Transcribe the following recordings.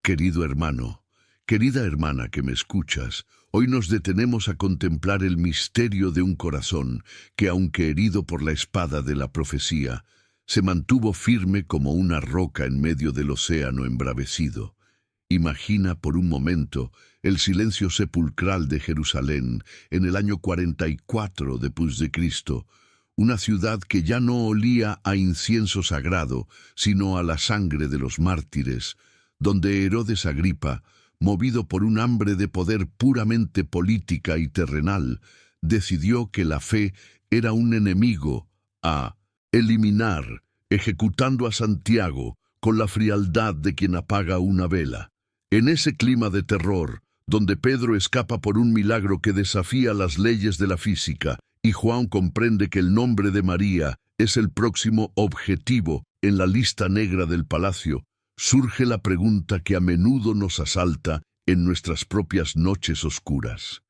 Querido hermano, querida hermana que me escuchas, hoy nos detenemos a contemplar el misterio de un corazón que, aunque herido por la espada de la profecía, se mantuvo firme como una roca en medio del océano embravecido. Imagina por un momento el silencio sepulcral de Jerusalén en el año 44 después de Cristo, una ciudad que ya no olía a incienso sagrado, sino a la sangre de los mártires, donde Herodes Agripa, movido por un hambre de poder puramente política y terrenal, decidió que la fe era un enemigo a eliminar, ejecutando a Santiago con la frialdad de quien apaga una vela. En ese clima de terror, donde Pedro escapa por un milagro que desafía las leyes de la física, y Juan comprende que el nombre de María es el próximo objetivo en la lista negra del palacio, surge la pregunta que a menudo nos asalta en nuestras propias noches oscuras.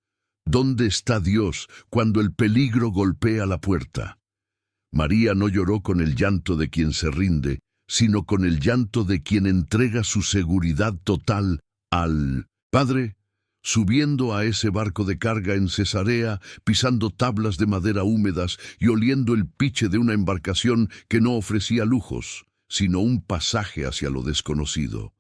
¿Dónde está Dios cuando el peligro golpea la puerta? María no lloró con el llanto de quien se rinde, sino con el llanto de quien entrega su seguridad total al Padre, subiendo a ese barco de carga en Cesarea, pisando tablas de madera húmedas y oliendo el piche de una embarcación que no ofrecía lujos, sino un pasaje hacia lo desconocido.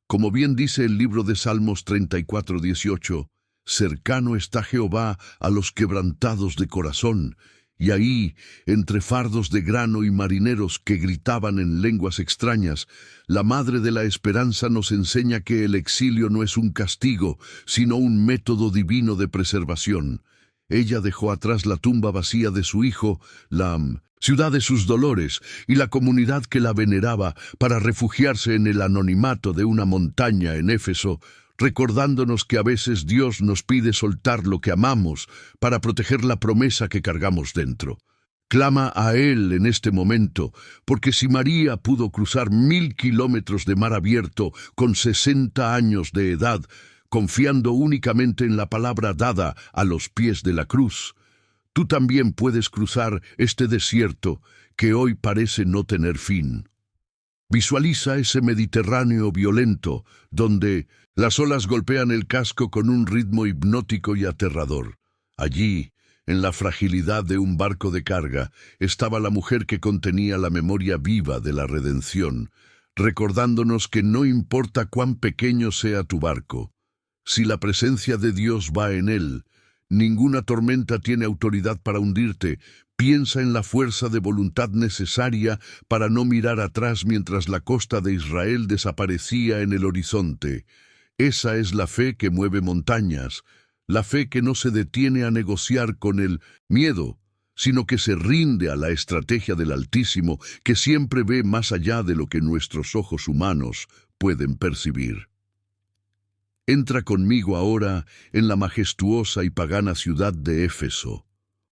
Como bien dice el libro de Salmos 34:18, cercano está Jehová a los quebrantados de corazón, y ahí, entre fardos de grano y marineros que gritaban en lenguas extrañas, la Madre de la Esperanza nos enseña que el exilio no es un castigo, sino un método divino de preservación. Ella dejó atrás la tumba vacía de su hijo, la ciudad de sus dolores, y la comunidad que la veneraba para refugiarse en el anonimato de una montaña en Éfeso, recordándonos que a veces Dios nos pide soltar lo que amamos para proteger la promesa que cargamos dentro. Clama a Él en este momento, porque si María pudo cruzar 1000 kilómetros de mar abierto con 60 años de edad, confiando únicamente en la palabra dada a los pies de la cruz, tú también puedes cruzar este desierto que hoy parece no tener fin. Visualiza ese Mediterráneo violento, donde las olas golpean el casco con un ritmo hipnótico y aterrador. Allí, en la fragilidad de un barco de carga, estaba la mujer que contenía la memoria viva de la redención, recordándonos que no importa cuán pequeño sea tu barco, si la presencia de Dios va en él, ninguna tormenta tiene autoridad para hundirte. Piensa en la fuerza de voluntad necesaria para no mirar atrás mientras la costa de Israel desaparecía en el horizonte. Esa es la fe que mueve montañas, la fe que no se detiene a negociar con el miedo, sino que se rinde a la estrategia del Altísimo, que siempre ve más allá de lo que nuestros ojos humanos pueden percibir. Entra conmigo ahora en la majestuosa y pagana ciudad de Éfeso,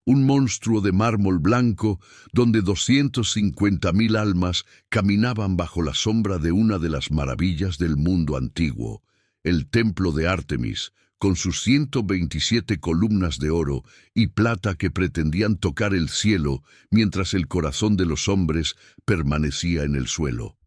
un monstruo de mármol blanco donde 250.000 almas caminaban bajo la sombra de una de las maravillas del mundo antiguo, el templo de Artemis, con sus 127 columnas de oro y plata que pretendían tocar el cielo mientras el corazón de los hombres permanecía en el suelo.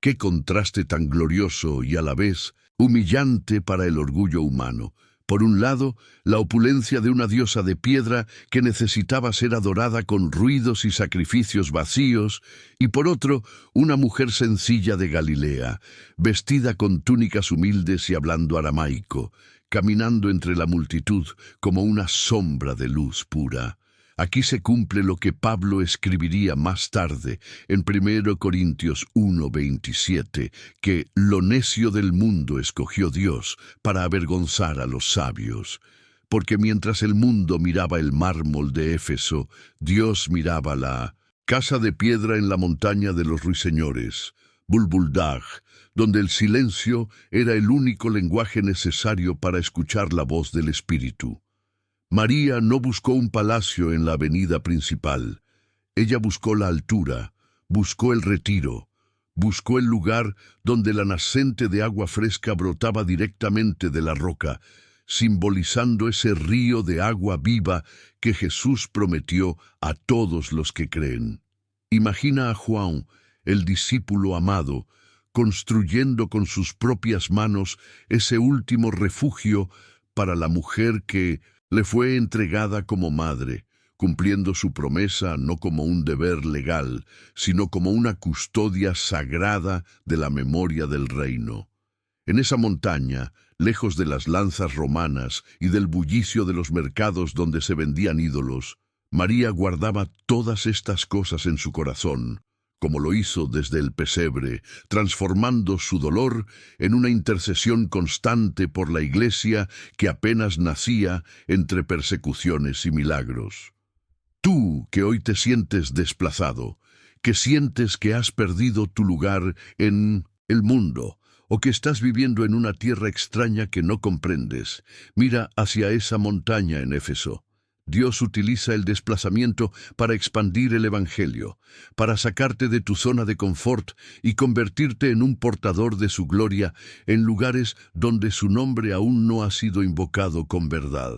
¡Qué contraste tan glorioso y a la vez humillante para el orgullo humano! Por un lado, la opulencia de una diosa de piedra que necesitaba ser adorada con ruidos y sacrificios vacíos, y por otro, una mujer sencilla de Galilea, vestida con túnicas humildes y hablando aramaico, caminando entre la multitud como una sombra de luz pura. Aquí se cumple lo que Pablo escribiría más tarde en 1 Corintios 1:27, que lo necio del mundo escogió Dios para avergonzar a los sabios. Porque mientras el mundo miraba el mármol de Éfeso, Dios miraba la casa de piedra en la montaña de los ruiseñores, Bulbuldag, donde el silencio era el único lenguaje necesario para escuchar la voz del Espíritu. María no buscó un palacio en la avenida principal. Ella buscó la altura, buscó el retiro, buscó el lugar donde la naciente de agua fresca brotaba directamente de la roca, simbolizando ese río de agua viva que Jesús prometió a todos los que creen. Imagina a Juan, el discípulo amado, construyendo con sus propias manos ese último refugio para la mujer que le fue entregada como madre, cumpliendo su promesa no como un deber legal, sino como una custodia sagrada de la memoria del reino. En esa montaña, lejos de las lanzas romanas y del bullicio de los mercados donde se vendían ídolos, María guardaba todas estas cosas en su corazón, como lo hizo desde el pesebre, transformando su dolor en una intercesión constante por la Iglesia que apenas nacía entre persecuciones y milagros. Tú que hoy te sientes desplazado, que sientes que has perdido tu lugar en el mundo, o que estás viviendo en una tierra extraña que no comprendes, mira hacia esa montaña en Éfeso. Dios utiliza el desplazamiento para expandir el Evangelio, para sacarte de tu zona de confort y convertirte en un portador de su gloria en lugares donde su nombre aún no ha sido invocado con verdad.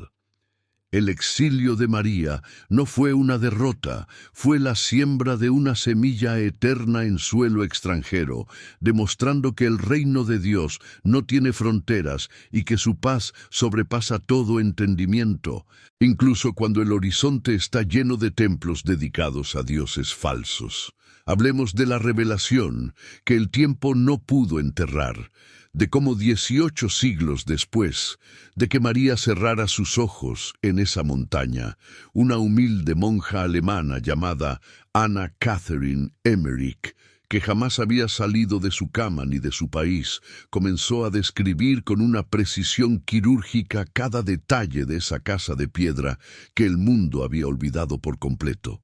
El exilio de María no fue una derrota, fue la siembra de una semilla eterna en suelo extranjero, demostrando que el reino de Dios no tiene fronteras y que su paz sobrepasa todo entendimiento, incluso cuando el horizonte está lleno de templos dedicados a dioses falsos. Hablemos de la revelación que el tiempo no pudo enterrar, de cómo 18 siglos después de que María cerrara sus ojos en esa montaña, una humilde monja alemana llamada Anna Catherine Emmerich, que jamás había salido de su cama ni de su país, comenzó a describir con una precisión quirúrgica cada detalle de esa casa de piedra que el mundo había olvidado por completo.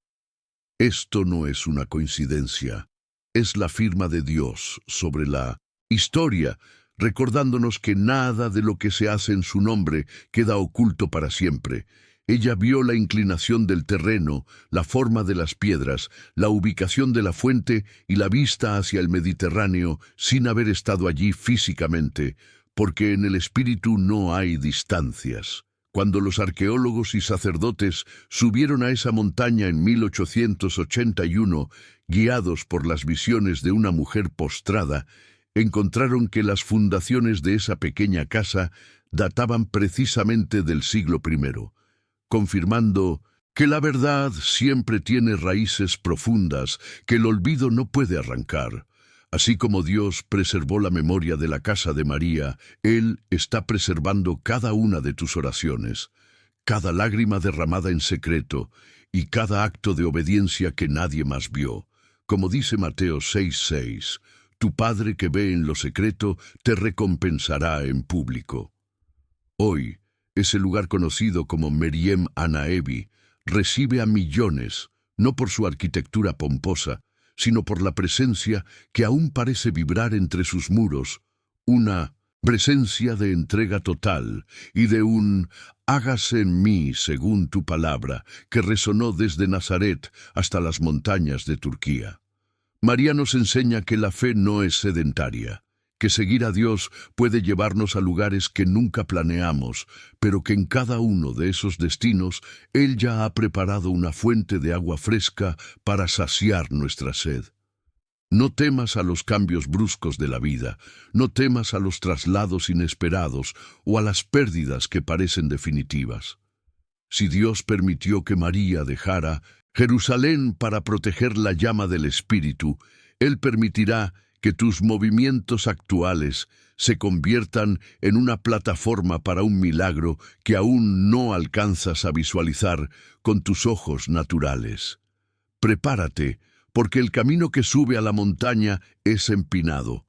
Esto no es una coincidencia, es la firma de Dios sobre la historia, recordándonos que nada de lo que se hace en su nombre queda oculto para siempre. Ella vio la inclinación del terreno, la forma de las piedras, la ubicación de la fuente y la vista hacia el Mediterráneo sin haber estado allí físicamente, porque en el espíritu no hay distancias. Cuando los arqueólogos y sacerdotes subieron a esa montaña en 1881, guiados por las visiones de una mujer postrada, encontraron que las fundaciones de esa pequeña casa databan precisamente del siglo I, confirmando que la verdad siempre tiene raíces profundas que el olvido no puede arrancar. Así como Dios preservó la memoria de la casa de María, Él está preservando cada una de tus oraciones, cada lágrima derramada en secreto y cada acto de obediencia que nadie más vio. Como dice Mateo 6:6, tu Padre que ve en lo secreto te recompensará en público. Hoy, ese lugar conocido como Meriem Anaevi recibe a millones, no por su arquitectura pomposa, sino por la presencia que aún parece vibrar entre sus muros, una presencia de entrega total y de un «hágase en mí según tu palabra» que resonó desde Nazaret hasta las montañas de Turquía. María nos enseña que la fe no es sedentaria, que seguir a Dios puede llevarnos a lugares que nunca planeamos, pero que en cada uno de esos destinos Él ya ha preparado una fuente de agua fresca para saciar nuestra sed. No temas a los cambios bruscos de la vida, no temas a los traslados inesperados o a las pérdidas que parecen definitivas. Si Dios permitió que María dejara Jerusalén para proteger la llama del Espíritu, Él permitirá que tus movimientos actuales se conviertan en una plataforma para un milagro que aún no alcanzas a visualizar con tus ojos naturales. Prepárate, porque el camino que sube a la montaña es empinado,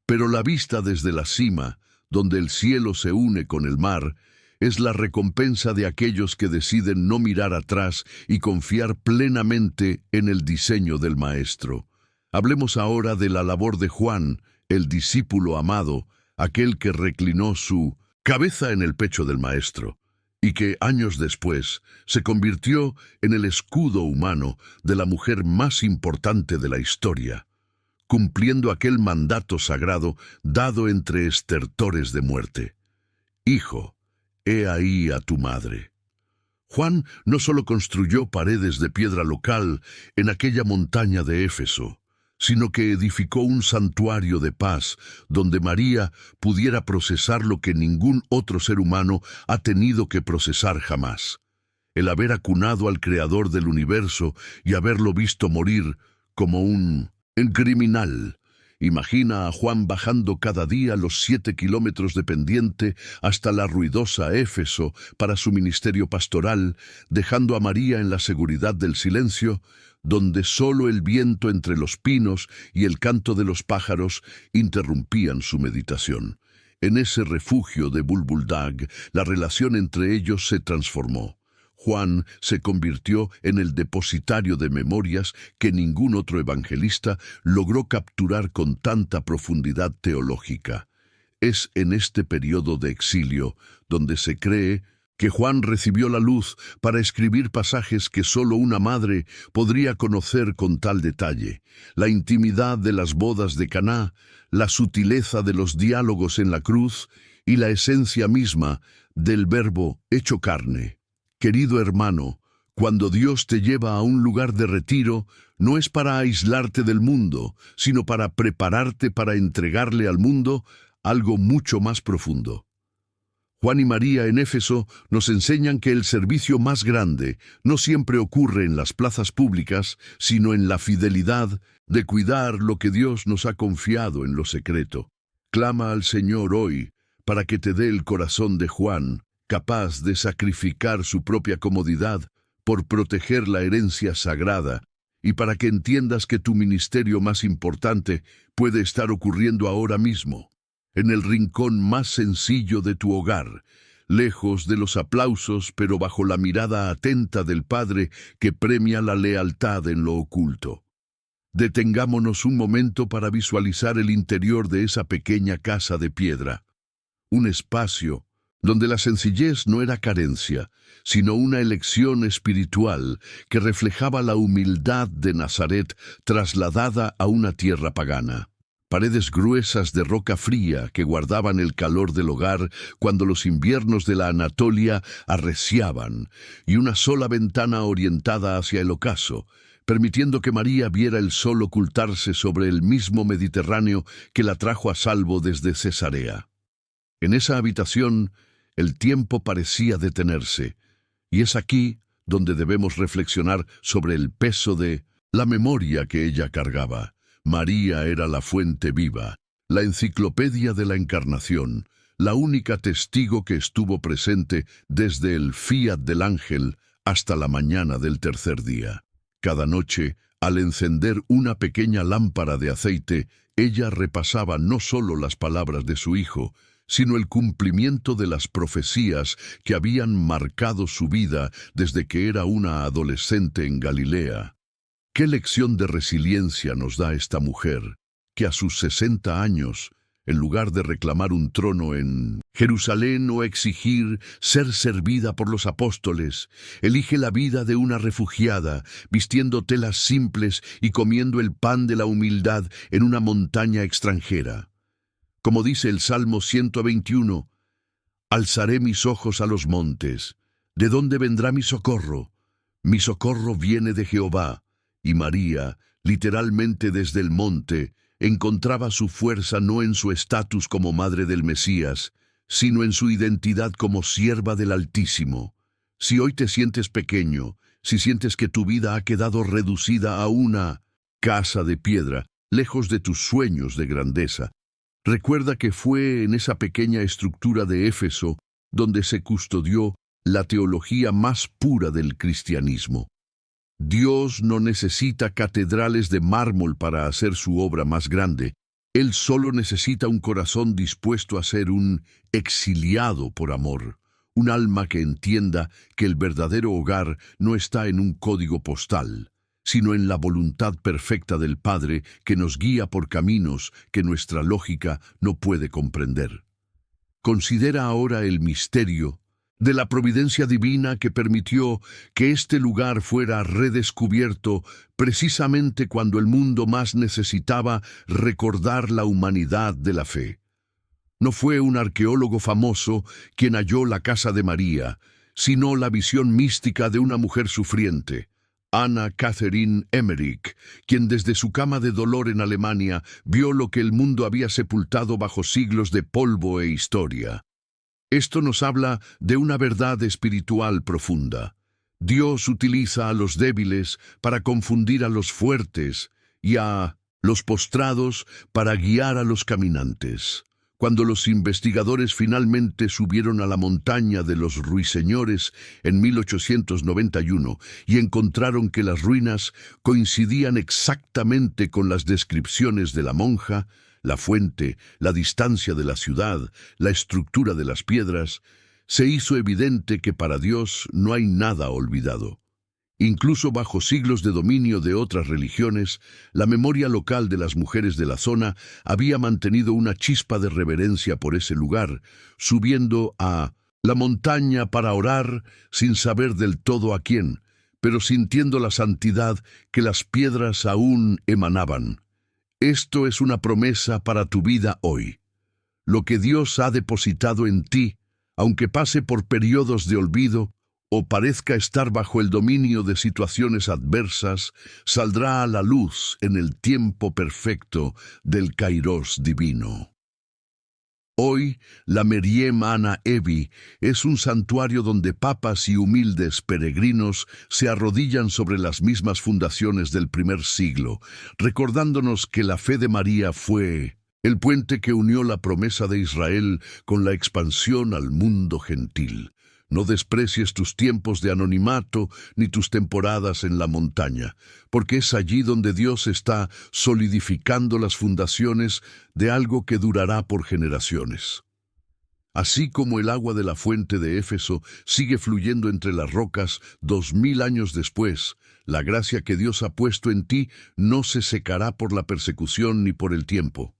pero la vista desde la cima, donde el cielo se une con el mar, es la recompensa de aquellos que deciden no mirar atrás y confiar plenamente en el diseño del Maestro. Hablemos ahora de la labor de Juan, el discípulo amado, aquel que reclinó su cabeza en el pecho del Maestro, y que años después se convirtió en el escudo humano de la mujer más importante de la historia, cumpliendo aquel mandato sagrado dado entre estertores de muerte. Hijo, he ahí a tu madre. Juan no solo construyó paredes de piedra local en aquella montaña de Éfeso, sino que edificó un santuario de paz donde María pudiera procesar lo que ningún otro ser humano ha tenido que procesar jamás. El haber acunado al Creador del universo y haberlo visto morir como un criminal. Imagina a Juan bajando cada día los 7 kilómetros de pendiente hasta la ruidosa Éfeso para su ministerio pastoral, dejando a María en la seguridad del silencio, donde solo el viento entre los pinos y el canto de los pájaros interrumpían su meditación. En ese refugio de Bulbuldag, la relación entre ellos se transformó. Juan se convirtió en el depositario de memorias que ningún otro evangelista logró capturar con tanta profundidad teológica. Es en este periodo de exilio donde se cree que Juan recibió la luz para escribir pasajes que solo una madre podría conocer con tal detalle: la intimidad de las bodas de Caná, la sutileza de los diálogos en la cruz y la esencia misma del Verbo hecho carne. Querido hermano, cuando Dios te lleva a un lugar de retiro, no es para aislarte del mundo, sino para prepararte para entregarle al mundo algo mucho más profundo. Juan y María en Éfeso nos enseñan que el servicio más grande no siempre ocurre en las plazas públicas, sino en la fidelidad de cuidar lo que Dios nos ha confiado en lo secreto. Clama al Señor hoy para que te dé el corazón de Juan, capaz de sacrificar su propia comodidad por proteger la herencia sagrada, y para que entiendas que tu ministerio más importante puede estar ocurriendo ahora mismo, en el rincón más sencillo de tu hogar, lejos de los aplausos, pero bajo la mirada atenta del Padre que premia la lealtad en lo oculto. Detengámonos un momento para visualizar el interior de esa pequeña casa de piedra, un espacio donde la sencillez no era carencia, sino una elección espiritual que reflejaba la humildad de Nazaret trasladada a una tierra pagana. Paredes gruesas de roca fría que guardaban el calor del hogar cuando los inviernos de la Anatolia arreciaban, y una sola ventana orientada hacia el ocaso, permitiendo que María viera el sol ocultarse sobre el mismo Mediterráneo que la trajo a salvo desde Cesarea. En esa habitación, el tiempo parecía detenerse, y es aquí donde debemos reflexionar sobre el peso de la memoria que ella cargaba. María era la fuente viva, la enciclopedia de la Encarnación, la única testigo que estuvo presente desde el fiat del ángel hasta la mañana del tercer día. Cada noche, al encender una pequeña lámpara de aceite, ella repasaba no solo las palabras de su hijo, sino el cumplimiento de las profecías que habían marcado su vida desde que era una adolescente en Galilea. ¿Qué lección de resiliencia nos da esta mujer, que a sus 60 años, en lugar de reclamar un trono en Jerusalén o exigir ser servida por los apóstoles, elige la vida de una refugiada, vistiendo telas simples y comiendo el pan de la humildad en una montaña extranjera? Como dice el Salmo 121, «Alzaré mis ojos a los montes. ¿De dónde vendrá mi socorro? Mi socorro viene de Jehová». Y María, literalmente desde el monte, encontraba su fuerza no en su estatus como madre del Mesías, sino en su identidad como sierva del Altísimo. Si hoy te sientes pequeño, si sientes que tu vida ha quedado reducida a una casa de piedra, lejos de tus sueños de grandeza, recuerda que fue en esa pequeña estructura de Éfeso donde se custodió la teología más pura del cristianismo. Dios no necesita catedrales de mármol para hacer su obra más grande. Él solo necesita un corazón dispuesto a ser un exiliado por amor, un alma que entienda que el verdadero hogar no está en un código postal, sino en la voluntad perfecta del Padre que nos guía por caminos que nuestra lógica no puede comprender. Considera ahora el misterio de la providencia divina que permitió que este lugar fuera redescubierto precisamente cuando el mundo más necesitaba recordar la humanidad de la fe. No fue un arqueólogo famoso quien halló la casa de María, sino la visión mística de una mujer sufriente. Anna Catherine Emmerich, quien desde su cama de dolor en Alemania vio lo que el mundo había sepultado bajo siglos de polvo e historia. Esto nos habla de una verdad espiritual profunda. Dios utiliza a los débiles para confundir a los fuertes y a los postrados para guiar a los caminantes. Cuando los investigadores finalmente subieron a la montaña de los Ruiseñores en 1891 y encontraron que las ruinas coincidían exactamente con las descripciones de la monja, la fuente, la distancia de la ciudad, la estructura de las piedras, se hizo evidente que para Dios no hay nada olvidado. Incluso bajo siglos de dominio de otras religiones, la memoria local de las mujeres de la zona había mantenido una chispa de reverencia por ese lugar, subiendo a la montaña para orar sin saber del todo a quién, pero sintiendo la santidad que las piedras aún emanaban. Esto es una promesa para tu vida hoy. Lo que Dios ha depositado en ti, aunque pase por periodos de olvido, o parezca estar bajo el dominio de situaciones adversas, saldrá a la luz en el tiempo perfecto del Kairos divino. Hoy, la Meriem Ana Evi es un santuario donde papas y humildes peregrinos se arrodillan sobre las mismas fundaciones del primer siglo, recordándonos que la fe de María fue el puente que unió la promesa de Israel con la expansión al mundo gentil. No desprecies tus tiempos de anonimato ni tus temporadas en la montaña, porque es allí donde Dios está solidificando las fundaciones de algo que durará por generaciones. Así como el agua de la fuente de Éfeso sigue fluyendo entre las rocas 2000 años después, la gracia que Dios ha puesto en ti no se secará por la persecución ni por el tiempo.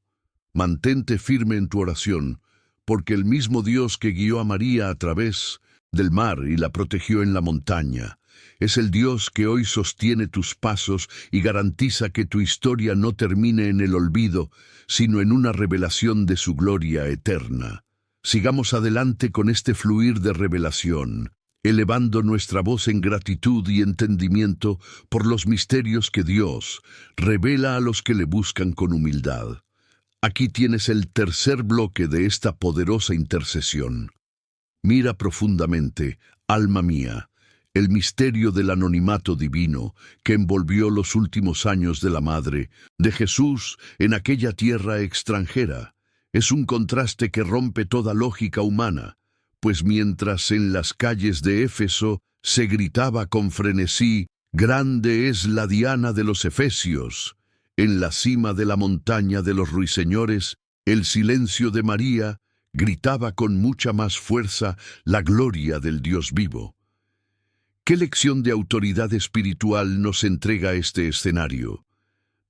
Mantente firme en tu oración, porque el mismo Dios que guió a María a través del mar y la protegió en la montaña es el Dios que hoy sostiene tus pasos y garantiza que tu historia no termine en el olvido, sino en una revelación de su gloria eterna. Sigamos adelante con este fluir de revelación, elevando nuestra voz en gratitud y entendimiento por los misterios que Dios revela a los que le buscan con humildad. Aquí tienes el tercer bloque de esta poderosa intercesión. Mira profundamente, alma mía, el misterio del anonimato divino que envolvió los últimos años de la Madre, de Jesús en aquella tierra extranjera. Es un contraste que rompe toda lógica humana, pues mientras en las calles de Éfeso se gritaba con frenesí, «Grande es la Diana de los Efesios», en la cima de la montaña de los Ruiseñores, el silencio de María gritaba con mucha más fuerza la gloria del Dios vivo. ¿Qué lección de autoridad espiritual nos entrega este escenario?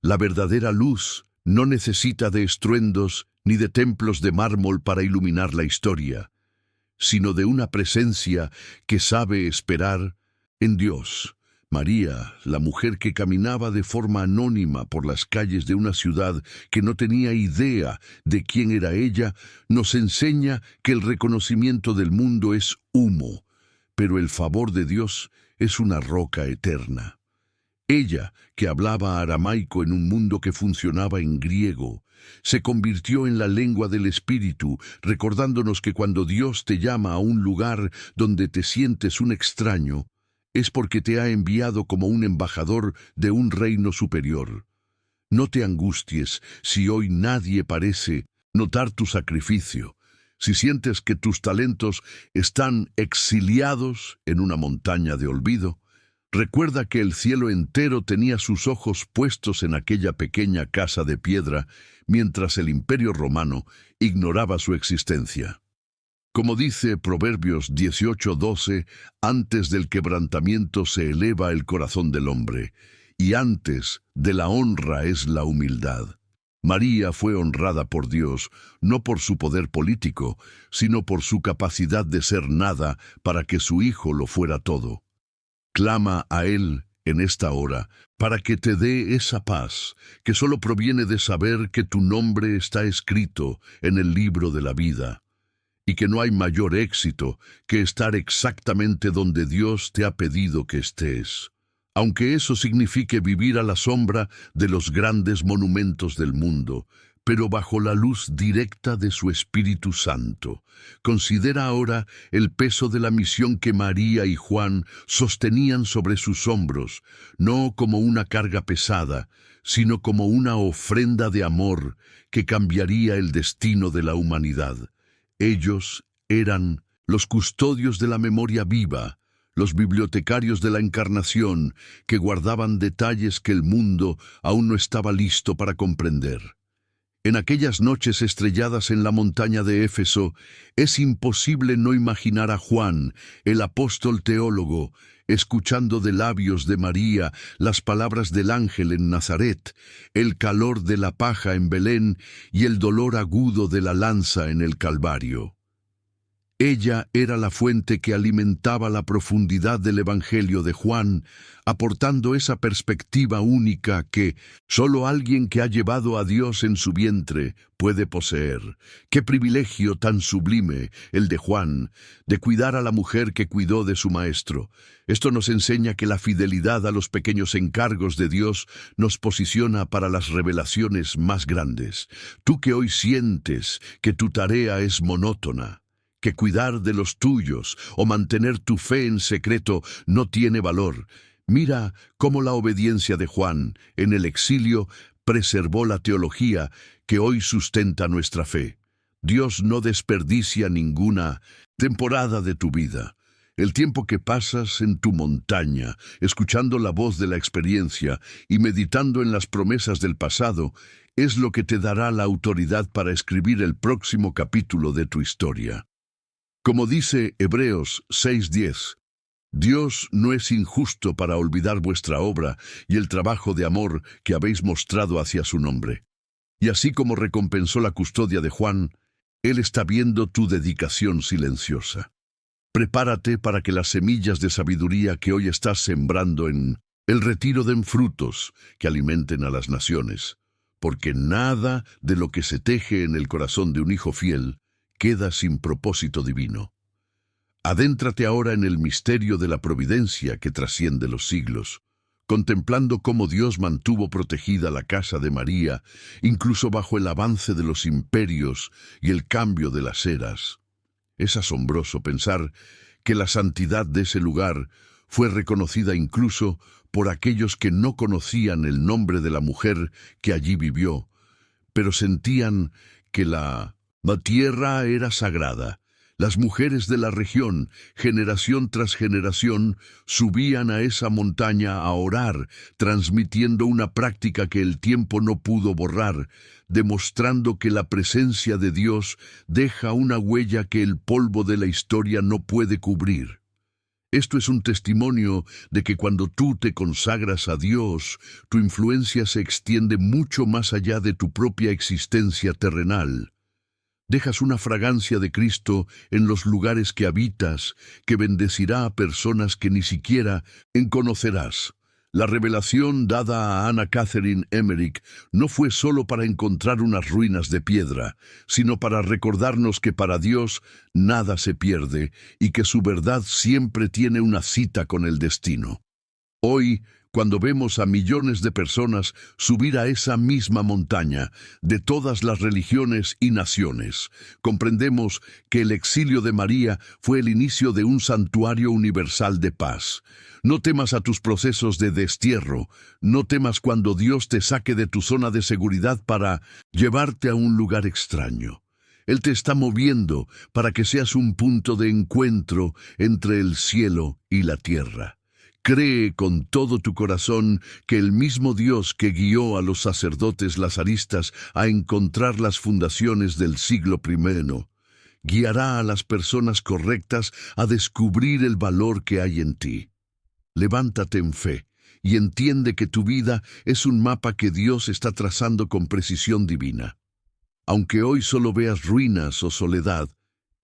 La verdadera luz no necesita de estruendos ni de templos de mármol para iluminar la historia, sino de una presencia que sabe esperar en Dios. María, la mujer que caminaba de forma anónima por las calles de una ciudad que no tenía idea de quién era ella, nos enseña que el reconocimiento del mundo es humo, pero el favor de Dios es una roca eterna. Ella, que hablaba aramaico en un mundo que funcionaba en griego, se convirtió en la lengua del Espíritu, recordándonos que cuando Dios te llama a un lugar donde te sientes un extraño, es porque te ha enviado como un embajador de un reino superior. No te angusties si hoy nadie parece notar tu sacrificio, si sientes que tus talentos están exiliados en una montaña de olvido. Recuerda que el cielo entero tenía sus ojos puestos en aquella pequeña casa de piedra, mientras el Imperio Romano ignoraba su existencia. Como dice Proverbios 18:12, antes del quebrantamiento se eleva el corazón del hombre, y antes de la honra es la humildad. María fue honrada por Dios, no por su poder político, sino por su capacidad de ser nada para que su Hijo lo fuera todo. Clama a Él en esta hora para que te dé esa paz que solo proviene de saber que tu nombre está escrito en el libro de la vida, y que no hay mayor éxito que estar exactamente donde Dios te ha pedido que estés. aunque eso signifique vivir a la sombra de los grandes monumentos del mundo, pero bajo la luz directa de su Espíritu Santo. Considera ahora el peso de la misión que María y Juan sostenían sobre sus hombros, no como una carga pesada, sino como una ofrenda de amor que cambiaría el destino de la humanidad. Ellos eran los custodios de la memoria viva, los bibliotecarios de la Encarnación, que guardaban detalles que el mundo aún no estaba listo para comprender. En aquellas noches estrelladas en la montaña de Éfeso, es imposible no imaginar a Juan, el apóstol teólogo, escuchando de labios de María las palabras del ángel en Nazaret, el calor de la paja en Belén y el dolor agudo de la lanza en el Calvario. Ella era la fuente que alimentaba la profundidad del Evangelio de Juan, aportando esa perspectiva única que solo alguien que ha llevado a Dios en su vientre puede poseer. ¡Qué privilegio tan sublime el de Juan, de cuidar a la mujer que cuidó de su maestro! Esto nos enseña que la fidelidad a los pequeños encargos de Dios nos posiciona para las revelaciones más grandes. Tú que hoy sientes que tu tarea es monótona, que cuidar de los tuyos o mantener tu fe en secreto no tiene valor. Mira cómo la obediencia de Juan en el exilio preservó la teología que hoy sustenta nuestra fe. Dios no desperdicia ninguna temporada de tu vida. El tiempo que pasas en tu montaña, escuchando la voz de la experiencia y meditando en las promesas del pasado, es lo que te dará la autoridad para escribir el próximo capítulo de tu historia. Como dice Hebreos 6:10, Dios no es injusto para olvidar vuestra obra y el trabajo de amor que habéis mostrado hacia su nombre. Y así como recompensó la custodia de Juan, Él está viendo tu dedicación silenciosa. Prepárate para que las semillas de sabiduría que hoy estás sembrando en el retiro den frutos que alimenten a las naciones, porque nada de lo que se teje en el corazón de un hijo fiel queda sin propósito divino. Adéntrate ahora en el misterio de la providencia que trasciende los siglos, contemplando cómo Dios mantuvo protegida la casa de María, incluso bajo el avance de los imperios y el cambio de las eras. Es asombroso pensar que la santidad de ese lugar fue reconocida incluso por aquellos que no conocían el nombre de la mujer que allí vivió, pero sentían que la tierra era sagrada. Las mujeres de la región, generación tras generación, subían a esa montaña a orar, transmitiendo una práctica que el tiempo no pudo borrar, demostrando que la presencia de Dios deja una huella que el polvo de la historia no puede cubrir. Esto es un testimonio de que cuando tú te consagras a Dios, tu influencia se extiende mucho más allá de tu propia existencia terrenal. Dejas una fragancia de Cristo en los lugares que habitas, que bendecirá a personas que ni siquiera conocerás. La revelación dada a Anna Catherine Emmerich no fue solo para encontrar unas ruinas de piedra, sino para recordarnos que para Dios nada se pierde y que su verdad siempre tiene una cita con el destino. Hoy, cuando vemos a millones de personas subir a esa misma montaña, de todas las religiones y naciones, comprendemos que el exilio de María fue el inicio de un santuario universal de paz. No temas a tus procesos de destierro, no temas cuando Dios te saque de tu zona de seguridad para llevarte a un lugar extraño. Él te está moviendo para que seas un punto de encuentro entre el cielo y la tierra. Cree con todo tu corazón que el mismo Dios que guió a los sacerdotes lazaristas a encontrar las fundaciones del siglo I, guiará a las personas correctas a descubrir el valor que hay en ti. Levántate en fe y entiende que tu vida es un mapa que Dios está trazando con precisión divina. Aunque hoy solo veas ruinas o soledad,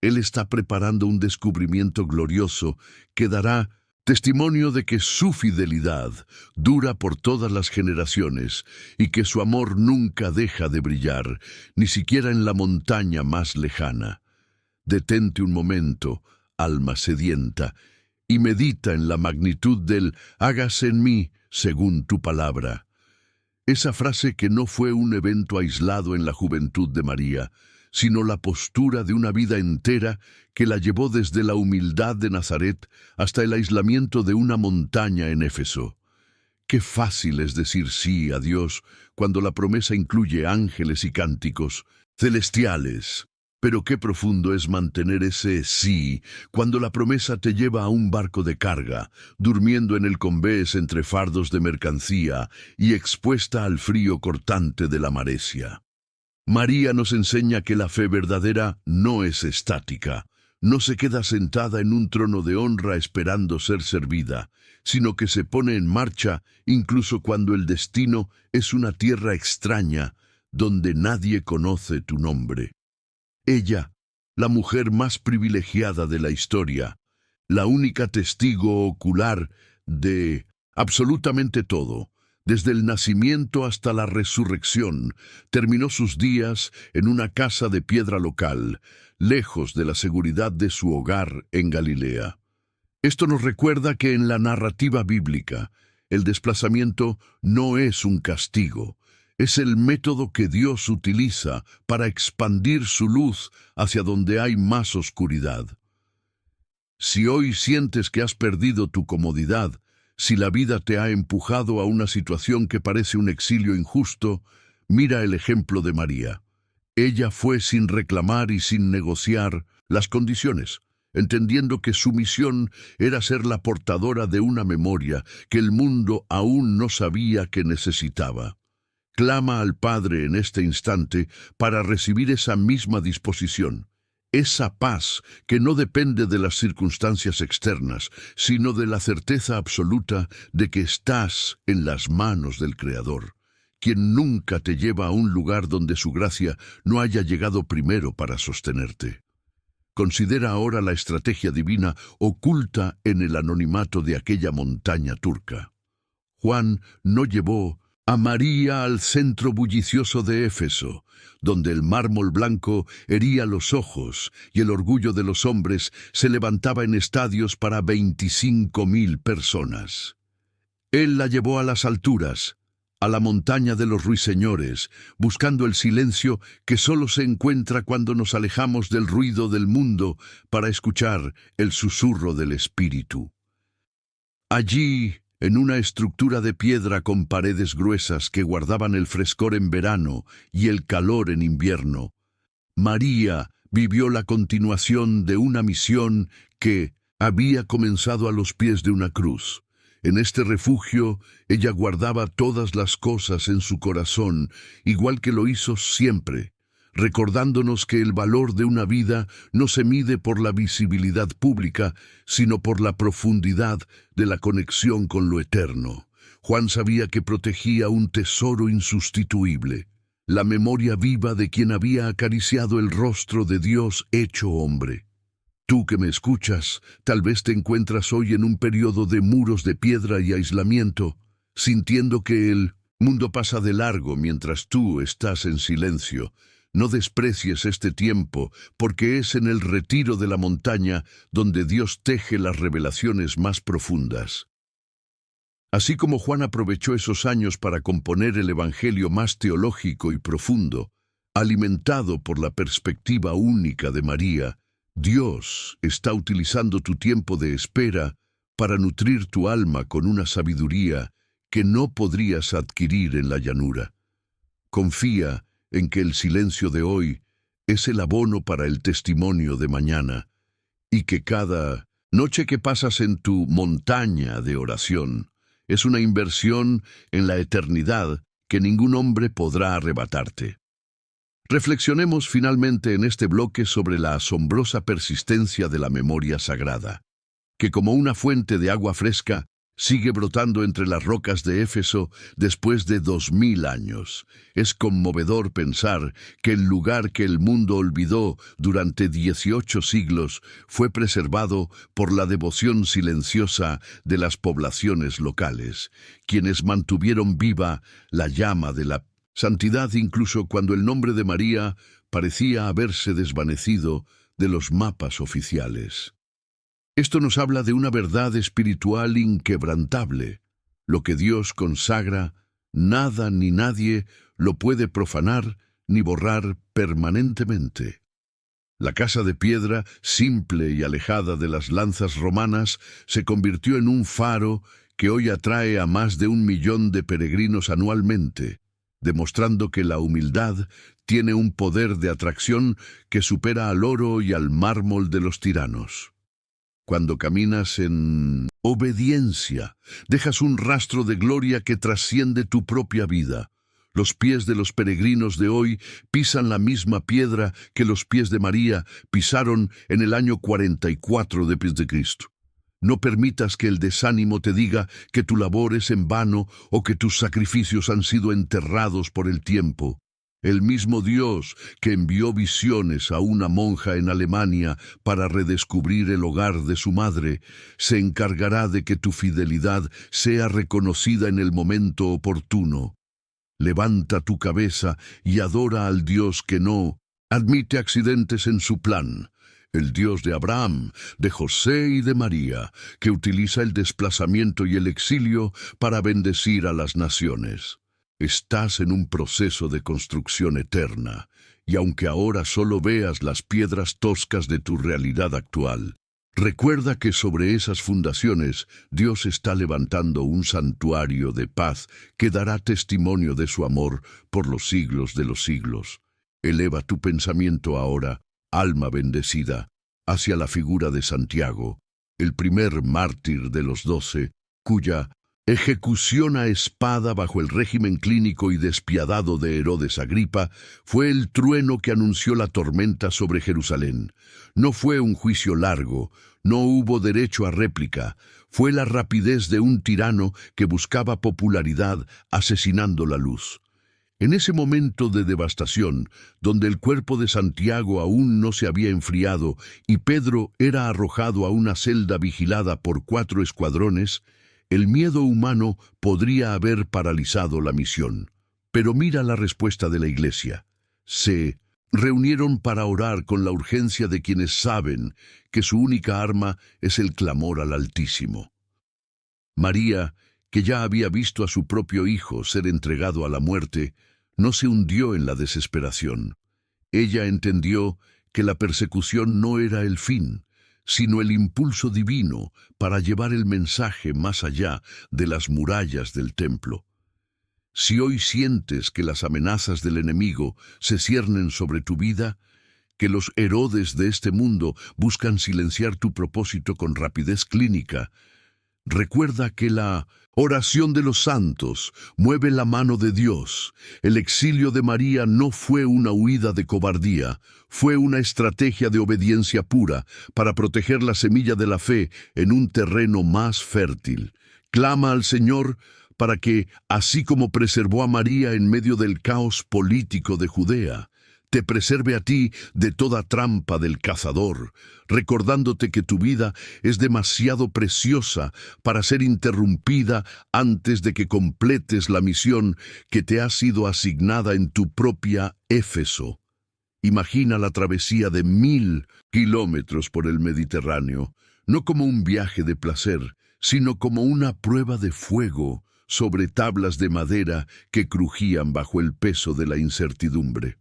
Él está preparando un descubrimiento glorioso que dará testimonio de que su fidelidad dura por todas las generaciones y que su amor nunca deja de brillar, ni siquiera en la montaña más lejana. Detente un momento, alma sedienta, y medita en la magnitud del «hágase en mí según tu palabra». Esa frase que no fue un evento aislado en la juventud de María, sino la postura de una vida entera que la llevó desde la humildad de Nazaret hasta el aislamiento de una montaña en Éfeso. Qué fácil es decir sí a Dios cuando la promesa incluye ángeles y cánticos celestiales. Pero qué profundo es mantener ese sí cuando la promesa te lleva a un barco de carga, durmiendo en el convés entre fardos de mercancía y expuesta al frío cortante de la maresia. María nos enseña que la fe verdadera no es estática, no se queda sentada en un trono de honra esperando ser servida, sino que se pone en marcha incluso cuando el destino es una tierra extraña donde nadie conoce tu nombre. Ella, la mujer más privilegiada de la historia, la única testigo ocular de absolutamente todo, desde el nacimiento hasta la resurrección, terminó sus días en una casa de piedra local, lejos de la seguridad de su hogar en Galilea. Esto nos recuerda que en la narrativa bíblica, el desplazamiento no es un castigo, es el método que Dios utiliza para expandir su luz hacia donde hay más oscuridad. Si hoy sientes que has perdido tu comodidad, si la vida te ha empujado a una situación que parece un exilio injusto, mira el ejemplo de María. Ella fue sin reclamar y sin negociar las condiciones, entendiendo que su misión era ser la portadora de una memoria que el mundo aún no sabía que necesitaba. Clama al Padre en este instante para recibir esa misma disposición, esa paz que no depende de las circunstancias externas, sino de la certeza absoluta de que estás en las manos del Creador, quien nunca te lleva a un lugar donde su gracia no haya llegado primero para sostenerte. Considera ahora la estrategia divina oculta en el anonimato de aquella montaña turca. Juan no llevó a María al centro bullicioso de Éfeso, donde el mármol blanco hería los ojos y el orgullo de los hombres se levantaba en estadios para 25.000 personas. Él la llevó a las alturas, a la montaña de los ruiseñores, buscando el silencio que solo se encuentra cuando nos alejamos del ruido del mundo para escuchar el susurro del Espíritu. Allí, en una estructura de piedra con paredes gruesas que guardaban el frescor en verano y el calor en invierno, María vivió la continuación de una misión que había comenzado a los pies de una cruz. En este refugio, ella guardaba todas las cosas en su corazón, igual que lo hizo siempre, recordándonos que el valor de una vida no se mide por la visibilidad pública, sino por la profundidad de la conexión con lo eterno. Juan sabía que protegía un tesoro insustituible, la memoria viva de quien había acariciado el rostro de Dios hecho hombre. Tú que me escuchas, tal vez te encuentras hoy en un periodo de muros de piedra y aislamiento, sintiendo que el mundo pasa de largo mientras tú estás en silencio. No desprecies este tiempo, porque es en el retiro de la montaña donde Dios teje las revelaciones más profundas. Así como Juan aprovechó esos años para componer el evangelio más teológico y profundo, alimentado por la perspectiva única de María, Dios está utilizando tu tiempo de espera para nutrir tu alma con una sabiduría que no podrías adquirir en la llanura. Confía en que el silencio de hoy es el abono para el testimonio de mañana, y que cada noche que pasas en tu montaña de oración es una inversión en la eternidad que ningún hombre podrá arrebatarte. Reflexionemos finalmente en este bloque sobre la asombrosa persistencia de la memoria sagrada, que como una fuente de agua fresca sigue brotando entre las rocas de Éfeso después de 2000 años. Es conmovedor pensar que el lugar que el mundo olvidó durante 18 siglos fue preservado por la devoción silenciosa de las poblaciones locales, quienes mantuvieron viva la llama de la santidad incluso cuando el nombre de María parecía haberse desvanecido de los mapas oficiales. Esto nos habla de una verdad espiritual inquebrantable. Lo que Dios consagra, nada ni nadie lo puede profanar ni borrar permanentemente. La casa de piedra, simple y alejada de las lanzas romanas, se convirtió en un faro que hoy atrae a más de 1 millón de peregrinos anualmente, demostrando que la humildad tiene un poder de atracción que supera al oro y al mármol de los tiranos. Cuando caminas en obediencia, dejas un rastro de gloria que trasciende tu propia vida. Los pies de los peregrinos de hoy pisan la misma piedra que los pies de María pisaron en el año 44 después de Cristo. No permitas que el desánimo te diga que tu labor es en vano o que tus sacrificios han sido enterrados por el tiempo. El mismo Dios que envió visiones a una monja en Alemania para redescubrir el hogar de su madre, se encargará de que tu fidelidad sea reconocida en el momento oportuno. Levanta tu cabeza y adora al Dios que no admite accidentes en su plan. El Dios de Abraham, de José y de María, que utiliza el desplazamiento y el exilio para bendecir a las naciones. Estás en un proceso de construcción eterna, y aunque ahora solo veas las piedras toscas de tu realidad actual, recuerda que sobre esas fundaciones Dios está levantando un santuario de paz que dará testimonio de su amor por los siglos de los siglos. Eleva tu pensamiento ahora, alma bendecida, hacia la figura de Santiago, el primer mártir de los 12, cuya ejecución a espada bajo el régimen clínico y despiadado de Herodes Agripa fue el trueno que anunció la tormenta sobre Jerusalén. No fue un juicio largo, no hubo derecho a réplica, fue la rapidez de un tirano que buscaba popularidad asesinando la luz. En ese momento de devastación, donde el cuerpo de Santiago aún no se había enfriado y Pedro era arrojado a una celda vigilada por 4 escuadrones, el miedo humano podría haber paralizado la misión. Pero mira la respuesta de la Iglesia. Se reunieron para orar con la urgencia de quienes saben que su única arma es el clamor al Altísimo. María, que ya había visto a su propio hijo ser entregado a la muerte, no se hundió en la desesperación. Ella entendió que la persecución no era el fin, sino el impulso divino para llevar el mensaje más allá de las murallas del templo. Si hoy sientes que las amenazas del enemigo se ciernen sobre tu vida, que los Herodes de este mundo buscan silenciar tu propósito con rapidez clínica, recuerda que la oración de los santos mueve la mano de Dios. El exilio de María no fue una huida de cobardía, fue una estrategia de obediencia pura para proteger la semilla de la fe en un terreno más fértil. Clama al Señor para que, así como preservó a María en medio del caos político de Judea, te preserve a ti de toda trampa del cazador, recordándote que tu vida es demasiado preciosa para ser interrumpida antes de que completes la misión que te ha sido asignada en tu propia Éfeso. Imagina la travesía de 1000 kilómetros por el Mediterráneo, no como un viaje de placer, sino como una prueba de fuego sobre tablas de madera que crujían bajo el peso de la incertidumbre.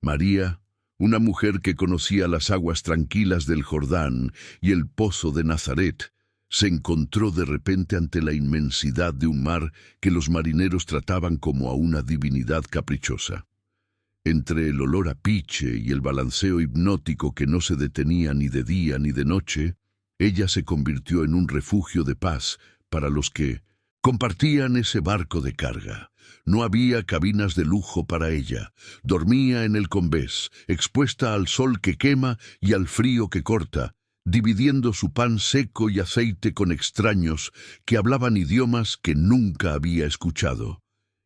María, una mujer que conocía las aguas tranquilas del Jordán y el pozo de Nazaret, se encontró de repente ante la inmensidad de un mar que los marineros trataban como a una divinidad caprichosa. Entre el olor a piche y el balanceo hipnótico que no se detenía ni de día ni de noche, ella se convirtió en un refugio de paz para los que compartían ese barco de carga. No había cabinas de lujo para ella. Dormía en el combés, expuesta al sol que quema y al frío que corta, dividiendo su pan seco y aceite con extraños que hablaban idiomas que nunca había escuchado.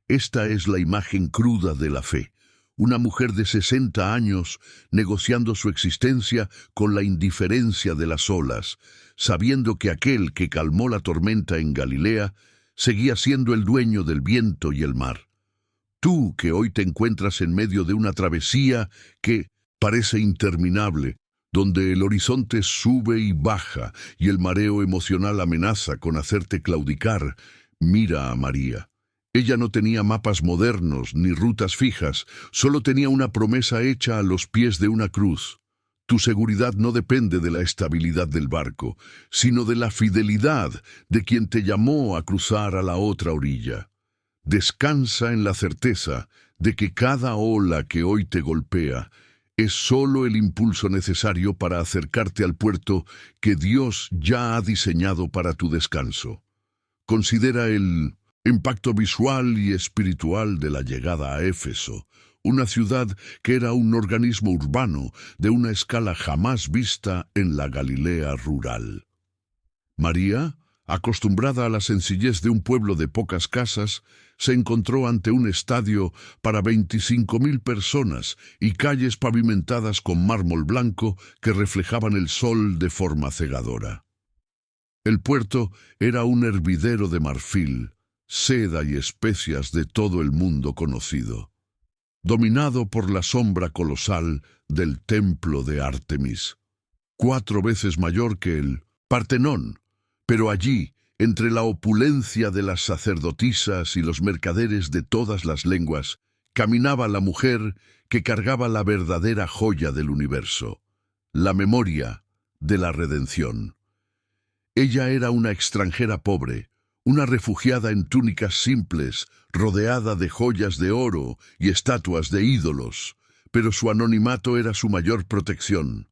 Esta es la imagen cruda de la fe. Una mujer de 60 años negociando su existencia con la indiferencia de las olas, sabiendo que aquel que calmó la tormenta en Galilea seguía siendo el dueño del viento y el mar. Tú, que hoy te encuentras en medio de una travesía que parece interminable, donde el horizonte sube y baja y el mareo emocional amenaza con hacerte claudicar, mira a María. Ella no tenía mapas modernos ni rutas fijas, solo tenía una promesa hecha a los pies de una cruz. Tu seguridad no depende de la estabilidad del barco, sino de la fidelidad de quien te llamó a cruzar a la otra orilla. Descansa en la certeza de que cada ola que hoy te golpea es solo el impulso necesario para acercarte al puerto que Dios ya ha diseñado para tu descanso. Considera el impacto visual y espiritual de la llegada a Éfeso, una ciudad que era un organismo urbano de una escala jamás vista en la Galilea rural. María, acostumbrada a la sencillez de un pueblo de pocas casas, se encontró ante un estadio para 25.000 personas y calles pavimentadas con mármol blanco que reflejaban el sol de forma cegadora. El puerto era un hervidero de marfil, seda y especias de todo el mundo conocido, dominado por la sombra colosal del templo de Ártemis, 4 veces mayor que el Partenón, pero allí, entre la opulencia de las sacerdotisas y los mercaderes de todas las lenguas, caminaba la mujer que cargaba la verdadera joya del universo, la memoria de la redención. Ella era una extranjera pobre, una refugiada en túnicas simples, rodeada de joyas de oro y estatuas de ídolos, pero su anonimato era su mayor protección.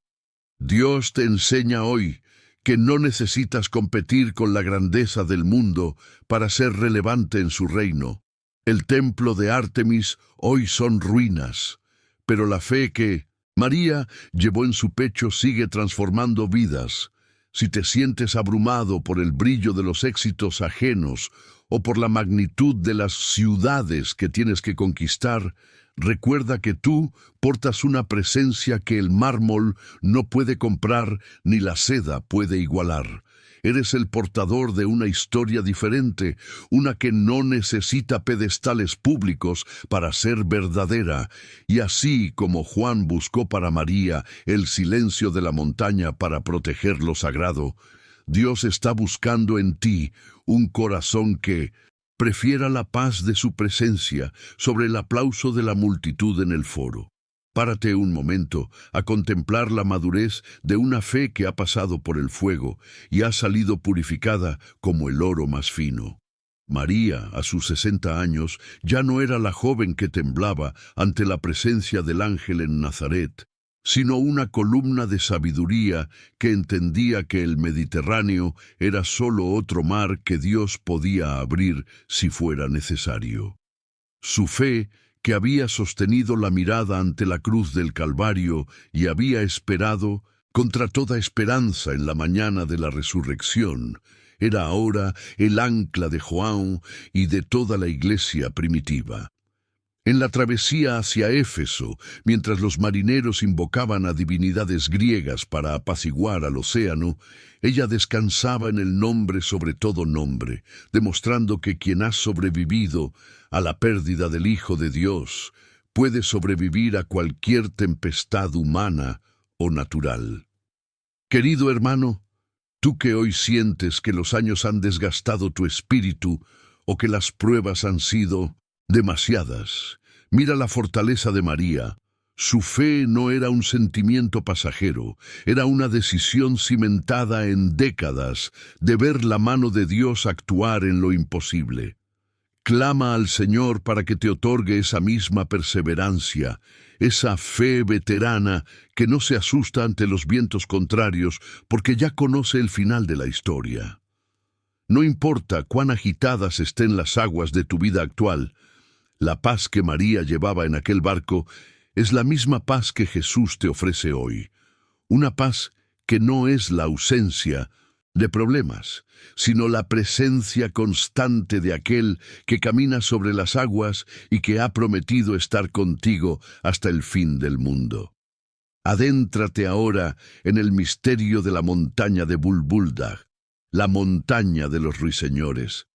Dios te enseña hoy que no necesitas competir con la grandeza del mundo para ser relevante en su reino. El templo de Ártemis hoy son ruinas, pero la fe que María llevó en su pecho sigue transformando vidas. Si te sientes abrumado por el brillo de los éxitos ajenos o por la magnitud de las ciudades que tienes que conquistar, recuerda que tú portas una presencia que el mármol no puede comprar ni la seda puede igualar. Eres el portador de una historia diferente, una que no necesita pedestales públicos para ser verdadera. Y así como Juan buscó para María el silencio de la montaña para proteger lo sagrado, Dios está buscando en ti un corazón que prefiera la paz de su presencia sobre el aplauso de la multitud en el foro. Párate un momento a contemplar la madurez de una fe que ha pasado por el fuego y ha salido purificada como el oro más fino. María, a sus 60 años, ya no era la joven que temblaba ante la presencia del ángel en Nazaret, sino una columna de sabiduría que entendía que el Mediterráneo era solo otro mar que Dios podía abrir si fuera necesario. Su fe, que había sostenido la mirada ante la cruz del Calvario y había esperado, contra toda esperanza en la mañana de la resurrección, era ahora el ancla de Juan y de toda la iglesia primitiva. En la travesía hacia Éfeso, mientras los marineros invocaban a divinidades griegas para apaciguar al océano, ella descansaba en el nombre sobre todo nombre, demostrando que quien ha sobrevivido a la pérdida del Hijo de Dios puede sobrevivir a cualquier tempestad humana o natural. Querido hermano, tú que hoy sientes que los años han desgastado tu espíritu o que las pruebas han sido demasiadas, mira la fortaleza de María. Su fe no era un sentimiento pasajero, era una decisión cimentada en décadas de ver la mano de Dios actuar en lo imposible. Clama al Señor para que te otorgue esa misma perseverancia, esa fe veterana que no se asusta ante los vientos contrarios porque ya conoce el final de la historia. No importa cuán agitadas estén las aguas de tu vida actual, la paz que María llevaba en aquel barco es la misma paz que Jesús te ofrece hoy. Una paz que no es la ausencia de problemas, sino la presencia constante de aquel que camina sobre las aguas y que ha prometido estar contigo hasta el fin del mundo. Adéntrate ahora en el misterio de la montaña de Bulbulda, la montaña de los ruiseñores,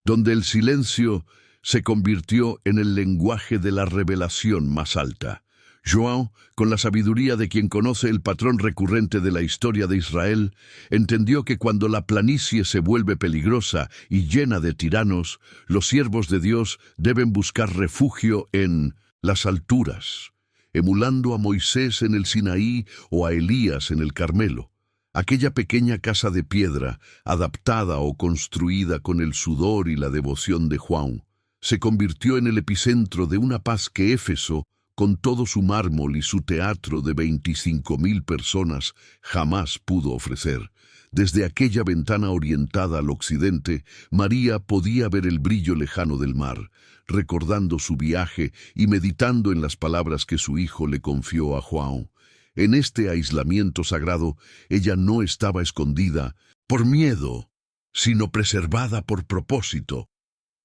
donde el silencio se convirtió en el lenguaje de la revelación más alta. João, con la sabiduría de quien conoce el patrón recurrente de la historia de Israel, entendió que cuando la planicie se vuelve peligrosa y llena de tiranos, los siervos de Dios deben buscar refugio en las alturas, emulando a Moisés en el Sinaí o a Elías en el Carmelo. Aquella pequeña casa de piedra, adaptada o construida con el sudor y la devoción de João, se convirtió en el epicentro de una paz que Éfeso, con todo su mármol y su teatro de 25.000 personas, jamás pudo ofrecer. Desde aquella ventana orientada al occidente, María podía ver el brillo lejano del mar, recordando su viaje y meditando en las palabras que su hijo le confió a João. En este aislamiento sagrado, ella no estaba escondida por miedo, sino preservada por propósito.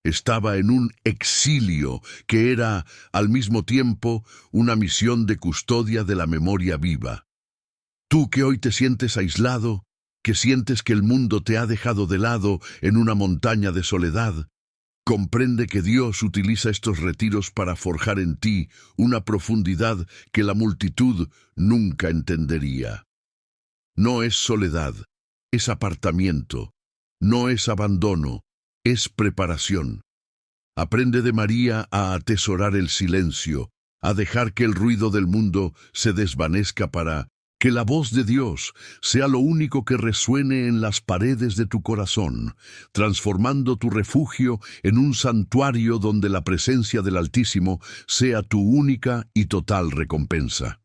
Estaba en un exilio que era, al mismo tiempo, una misión de custodia de la memoria viva. Tú que hoy te sientes aislado, que sientes que el mundo te ha dejado de lado en una montaña de soledad, comprende que Dios utiliza estos retiros para forjar en ti una profundidad que la multitud nunca entendería. No es soledad, es apartamiento, no es abandono, es preparación. Aprende de María a atesorar el silencio, a dejar que el ruido del mundo se desvanezca para que la voz de Dios sea lo único que resuene en las paredes de tu corazón, transformando tu refugio en un santuario donde la presencia del Altísimo sea tu única y total recompensa.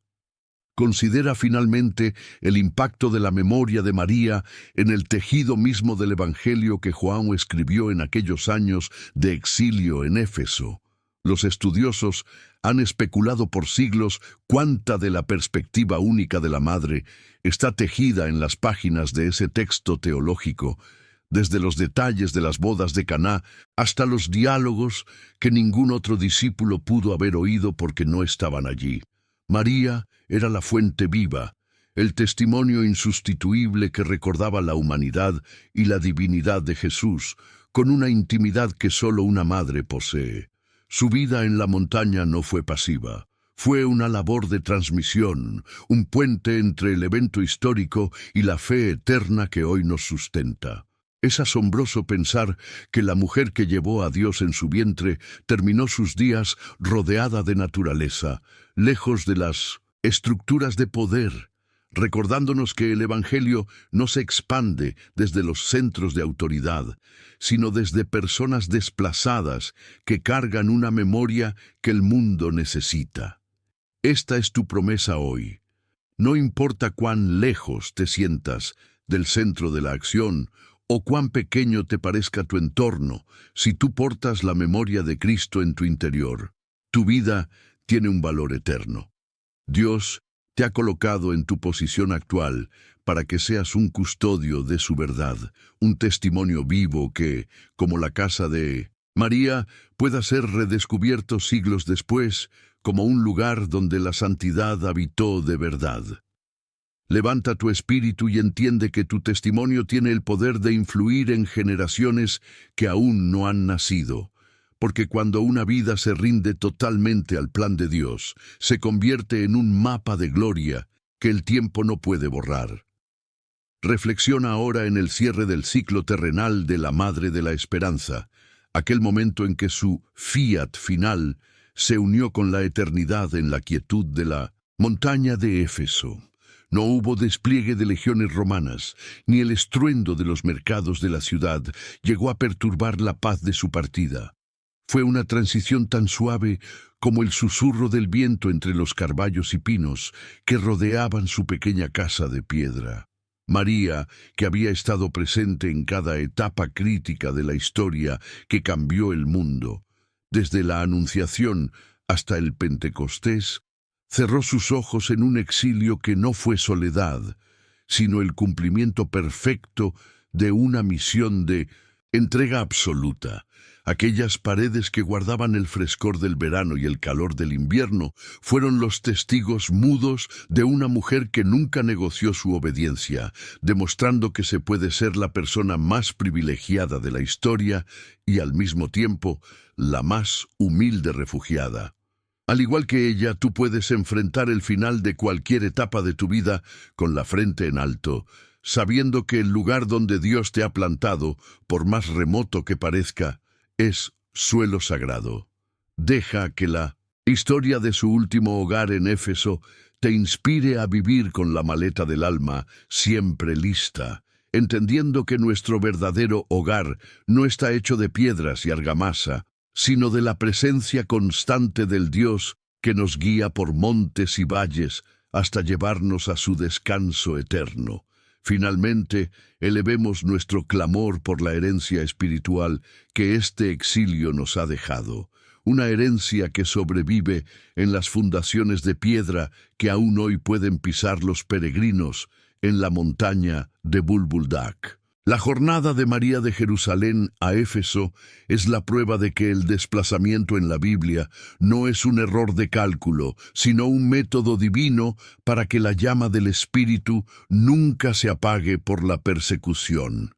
Considera finalmente el impacto de la memoria de María en el tejido mismo del Evangelio que João escribió en aquellos años de exilio en Éfeso. Los estudiosos han especulado por siglos cuánta de la perspectiva única de la Madre está tejida en las páginas de ese texto teológico, desde los detalles de las bodas de Caná hasta los diálogos que ningún otro discípulo pudo haber oído porque no estaban allí. María era la fuente viva, el testimonio insustituible que recordaba la humanidad y la divinidad de Jesús, con una intimidad que solo una madre posee. Su vida en la montaña no fue pasiva. Fue una labor de transmisión, un puente entre el evento histórico y la fe eterna que hoy nos sustenta. Es asombroso pensar que la mujer que llevó a Dios en su vientre terminó sus días rodeada de naturaleza, lejos de las estructuras de poder, recordándonos que el Evangelio no se expande desde los centros de autoridad, sino desde personas desplazadas que cargan una memoria que el mundo necesita. Esta es tu promesa hoy. No importa cuán lejos te sientas del centro de la acción o cuán pequeño te parezca tu entorno, si tú portas la memoria de Cristo en tu interior, tu vida tiene un valor eterno. Dios te ha colocado en tu posición actual para que seas un custodio de su verdad, un testimonio vivo que, como la casa de María, pueda ser redescubierto siglos después como un lugar donde la santidad habitó de verdad. Levanta tu espíritu y entiende que tu testimonio tiene el poder de influir en generaciones que aún no han nacido, porque cuando una vida se rinde totalmente al plan de Dios, se convierte en un mapa de gloria que el tiempo no puede borrar. Reflexiona ahora en el cierre del ciclo terrenal de la Madre de la Esperanza, aquel momento en que su fiat final se unió con la eternidad en la quietud de la montaña de Éfeso. No hubo despliegue de legiones romanas, ni el estruendo de los mercados de la ciudad llegó a perturbar la paz de su partida. Fue una transición tan suave como el susurro del viento entre los carballos y pinos que rodeaban su pequeña casa de piedra. María, que había estado presente en cada etapa crítica de la historia que cambió el mundo, desde la Anunciación hasta el Pentecostés, cerró sus ojos en un exilio que no fue soledad, sino el cumplimiento perfecto de una misión de entrega absoluta. Aquellas paredes que guardaban el frescor del verano y el calor del invierno fueron los testigos mudos de una mujer que nunca negoció su obediencia, demostrando que se puede ser la persona más privilegiada de la historia y al mismo tiempo la más humilde refugiada. Al igual que ella, tú puedes enfrentar el final de cualquier etapa de tu vida con la frente en alto, sabiendo que el lugar donde Dios te ha plantado, por más remoto que parezca, es suelo sagrado. Deja que la historia de su último hogar en Éfeso te inspire a vivir con la maleta del alma siempre lista, entendiendo que nuestro verdadero hogar no está hecho de piedras y argamasa, sino de la presencia constante del Dios que nos guía por montes y valles hasta llevarnos a su descanso eterno. Finalmente, elevemos nuestro clamor por la herencia espiritual que este exilio nos ha dejado, una herencia que sobrevive en las fundaciones de piedra que aún hoy pueden pisar los peregrinos en la montaña de Bulbuldak. La jornada de María de Jerusalén a Éfeso es la prueba de que el desplazamiento en la Biblia no es un error de cálculo, sino un método divino para que la llama del Espíritu nunca se apague por la persecución.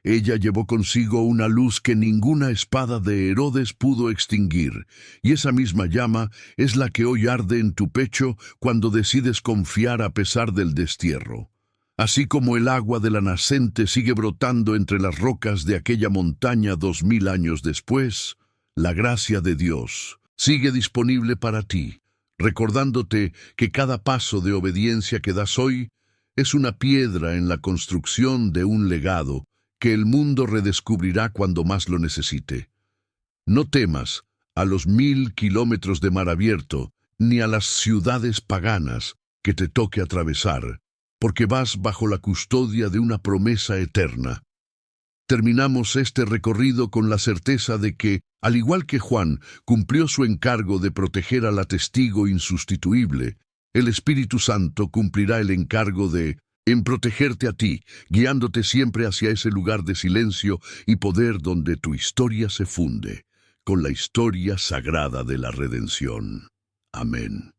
Ella llevó consigo una luz que ninguna espada de Herodes pudo extinguir, y esa misma llama es la que hoy arde en tu pecho cuando decides confiar a pesar del destierro. Así como el agua de la nacente sigue brotando entre las rocas de aquella montaña 2000 años después, la gracia de Dios sigue disponible para ti, recordándote que cada paso de obediencia que das hoy es una piedra en la construcción de un legado que el mundo redescubrirá cuando más lo necesite. No temas a los 1000 kilómetros de mar abierto, ni a las ciudades paganas que te toque atravesar, porque vas bajo la custodia de una promesa eterna. Terminamos este recorrido con la certeza de que, al igual que Juan cumplió su encargo de proteger a la testigo insustituible, el Espíritu Santo cumplirá el encargo en protegerte a ti, guiándote siempre hacia ese lugar de silencio y poder donde tu historia se funde con la historia sagrada de la redención. Amén.